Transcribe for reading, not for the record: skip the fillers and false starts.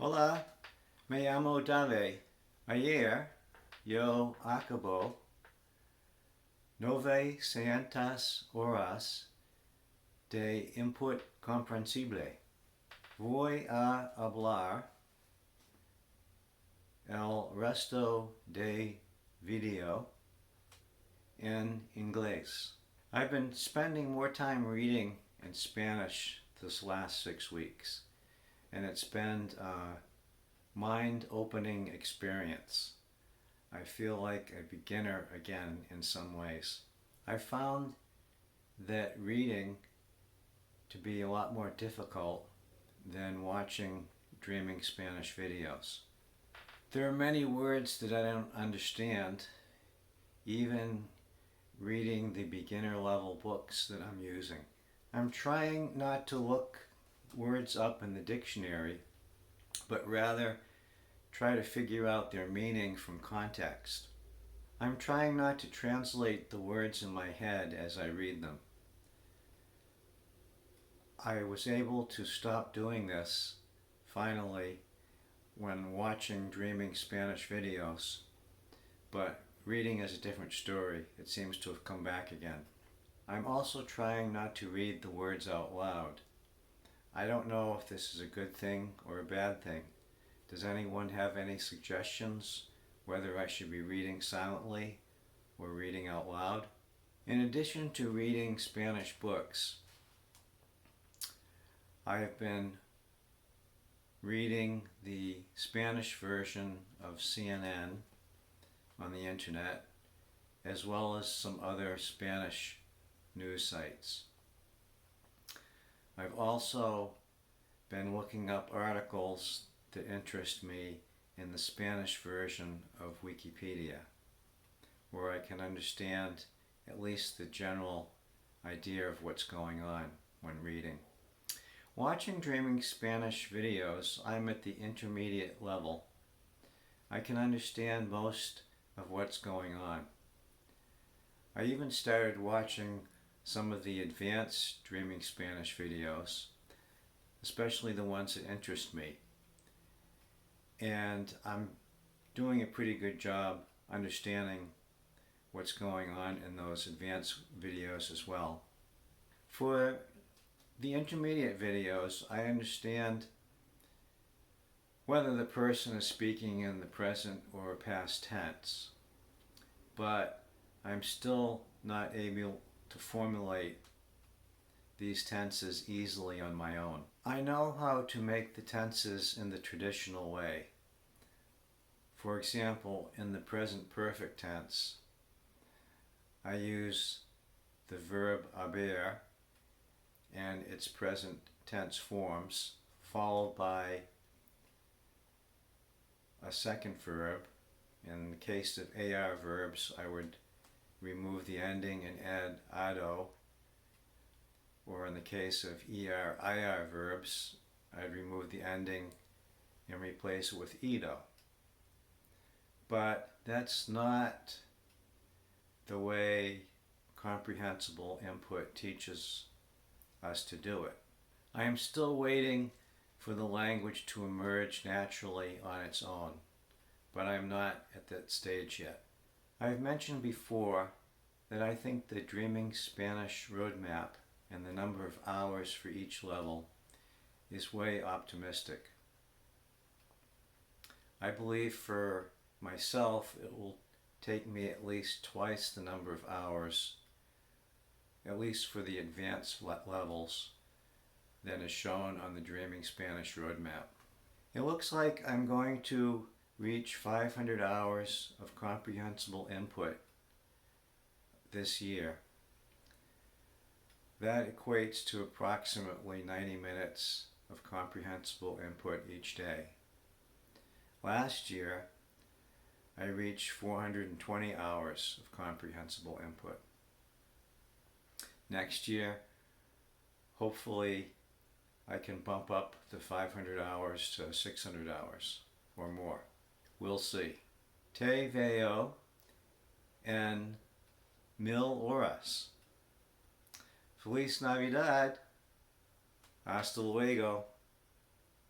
Hola, me llamo Dave. Ayer yo acabo 900 horas de input comprensible. Voy a hablar el resto de video in inglés. I've been spending more time reading in Spanish this last 6 weeks, and it's been a mind-opening experience. I feel like a beginner again in some ways. I found that reading to be a lot more difficult than watching Dreaming Spanish videos. There are many words that I don't understand, even reading the beginner level books that I'm using. I'm trying not to look words up in the dictionary, but rather try to figure out their meaning from context. I'm trying not to translate the words in my head as I read them. I was able to stop doing this, finally, when watching Dreaming Spanish videos, but reading is a different story. It seems to have come back again. I'm also trying not to read the words out loud. I don't know if this is a good thing or a bad thing. Does anyone have any suggestions whether I should be reading silently or reading out loud? In addition to reading Spanish books, I have been reading the Spanish version of CNN on the internet, as well as some other Spanish news sites. I've also been looking up articles that interest me in the Spanish version of Wikipedia, where I can understand at least the general idea of what's going on when reading. Watching Dreaming Spanish videos, I'm at the intermediate level. I can understand most of what's going on. I even started watching some of the advanced Dreaming Spanish videos, especially the ones that interest me. And I'm doing a pretty good job understanding what's going on in those advanced videos as well. For the intermediate videos, I understand whether the person is speaking in the present or past tense, but I'm still not able to formulate these tenses easily on my own. I know how to make the tenses in the traditional way. For example, in the present perfect tense, I use the verb haber and its present tense forms, followed by a second verb. In the case of AR verbs, I would remove the ending and add ado, or in the case of IR verbs, I'd remove the ending and replace it with ido. But that's not the way Comprehensible Input teaches us to do it. I am still waiting for the language to emerge naturally on its own, but I am not at that stage yet. I've mentioned before that I think the Dreaming Spanish roadmap and the number of hours for each level is way optimistic. I believe for myself it will take me at least twice the number of hours, at least for the advanced levels, than is shown on the Dreaming Spanish roadmap. It looks like I'm going to reach 500 hours of comprehensible input this year. That equates to approximately 90 minutes of comprehensible input each day. Last year, I reached 420 hours of comprehensible input. Next year, hopefully, I can bump up the 500 hours to 600 hours or more. We'll see. Te veo en 1000 horas. Feliz Navidad. Hasta luego.